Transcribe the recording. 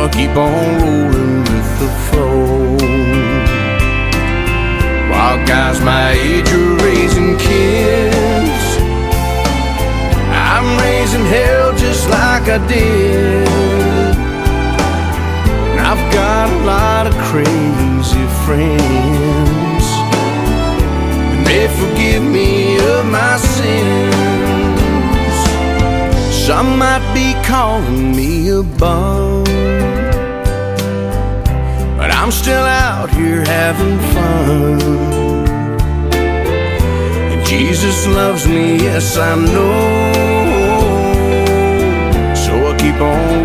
I'll keep on rolling with the flow. While guys my age are raising kids, I'm raising hell just like I did. And I've got a lot of crazy friends, and they forgive me of my sins. Some might be calling me a bum, but I'm still out here having fun. And Jesus loves me, yes I know, so I keep on